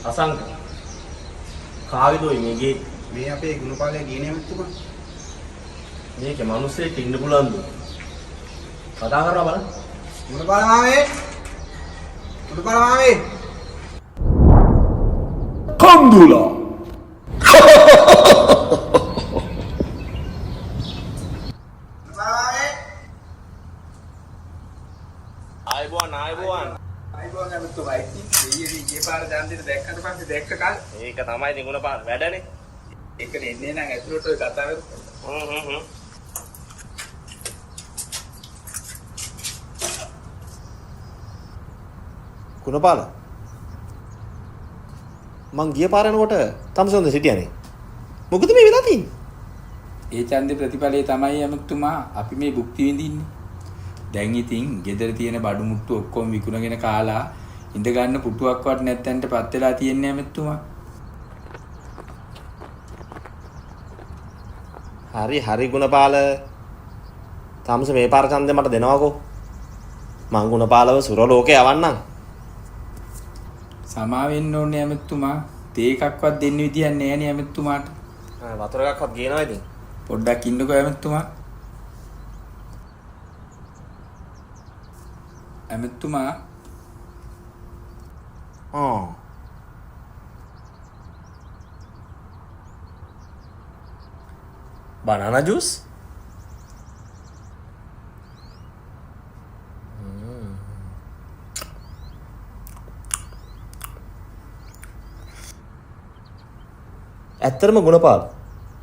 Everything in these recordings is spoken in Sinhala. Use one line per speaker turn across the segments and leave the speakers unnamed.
අසංක කාවිදෝයි මේ ගේ
මේ අපේ ගුණපාලයේ ගේනේ මුතුමා.
මේක මිනිස්සෙක් ඉන්න පුළුවන්ද? කතා කරලා බලන්න.
ගුණපාල මාමේ. ගුණපාල මාමේ.
කන්දුලා.
ආයිබෝන්
අයිබෝන් මුතුමා. ඉතින් ඊයේ පාර දාන්දිට දැක්කට පස්සේ දැක්ක කල්.
ඒක තමයි ඉතින් ගුණපාල වැඩනේ.
ඒකට එන්නේ නම් ඇතුළට ඔය කතාව කරමු.
ගුණපාල මං ගිය පාර යනකොට තමසොන්ද සිටියනේ. මොකද මේ වෙලා තියෙන්නේ?
ඒ ඡන්දේ ප්‍රතිඵලය තමයි අමතුමා අපි මේ භුක්ති විඳින්නේ. දැන් ඉතින් ගෙදර තියෙන බඩු මුට්ටු ඔක්කොම විකුණගෙන කාලා ඉඳ ගන්න පුටුවක්වත් නැත්තන්ට පත් වෙලා තියෙන්නේ අමතුමා.
හරි ගුණපාල. තමස මේ පාර ඡන්දේ මට දෙනවකෝ. මං ගුණපාලව සුර ලෝකේ යවන්නම්.
සමා වෙන්න ඕනේ අමතුමා. තේ එකක්වත් දෙන්න විදියක් නැහැ නේ අමතුමාට.
වතුර එකක්වත් ගේනවා ඉතින්.
පොඩ්ඩක් ඉන්නකෝ අමතුමා. අමතුමා
banana juice ඇත්තටම ගුණපාල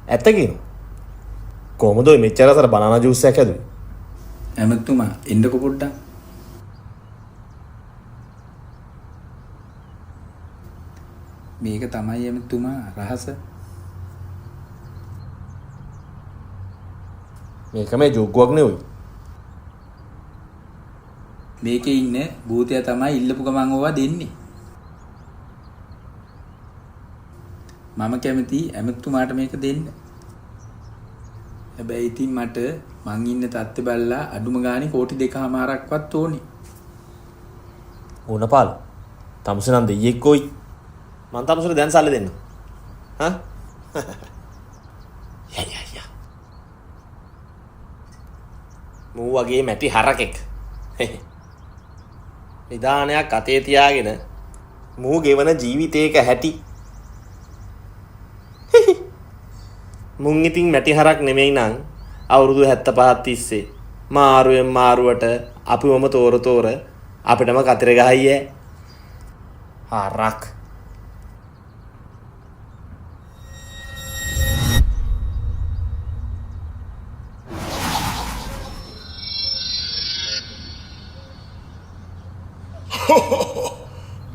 ඇත්ත කියනවා කොහොමද ඔය මෙච්චර අතර banana juice එකක් හැදුවේ
අමතුමා එන්නකෝ පොඩ්ඩක් මේක තමයි අමතුමා රහස
මේක මේ ජෝගුවක් නෙවෙයි
මේකේ ඉන්න භූතයා තමයි ඉල්ලපු ගමන් ඕවා දෙන්නේ මම කැමති අමතුමාට මේක දෙන්න හැබැයි ඉතින් මට මං ඉන්න තත්ත්වය බලලා අඩුම ගානේ කෝටි 2.5ක්වත් ඕනේ
ගුණපාල තමසනන් දෙයියෙක් කොයි මං තමසට දැන් සල්ලි දෙන්න හා යා මූ වගේ මැටි හරකෙක් නිදානයක් අතේ තියාගෙන මූ ගෙවන ජීවිතයක හැටි මුන් ඉතින් මැටි හරක් නෙමෙයි නං අවුරුදු 75ක් තිස්සේ මාරුවෙන් මාරුවට අපිවම තෝර අපිටම කතර ගහයියේ හරක්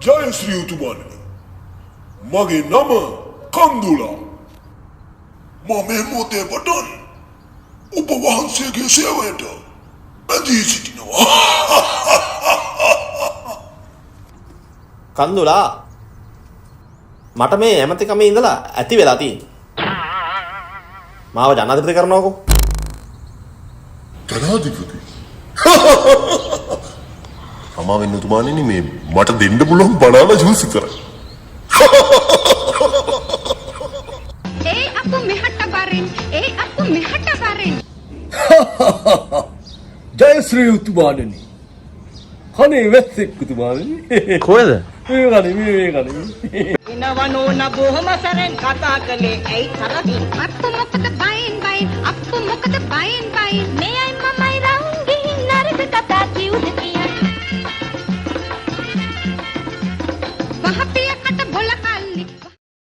ජය ශ්‍රී උතුමනි මගේ නම කන්දුලා මම මේ මොහොතේ වඩන් ඔබ වහන්සේගේ සේවයට බැඳී සිටිනවා
කන්දුලා මට මේ ඇමතිකමේ ඉඳලා ඇති වෙලා තියෙන්නේ මාව ජනාධිපති කරනවකෝ
ජනාධිපති තමා වෙන්න උතුමාණෙනි මේ මට දෙන්න පුළුවන් බනානා ජූස් විතර.
ඒ අප්පු මෙහට බරින්.
ජය ශ්‍රී උතුමාණෙනි. කනේ වැස්සෙක් උතුමාණෙනි.
කොහෙද?
මේ කනේ.
ඉනවනෝ නබොහොම සරෙන් කතා කළේ ඇයි තරහින්?
අප්පු මොකද බයින්. අප්පු මොකද බයින්. මෙයයි මම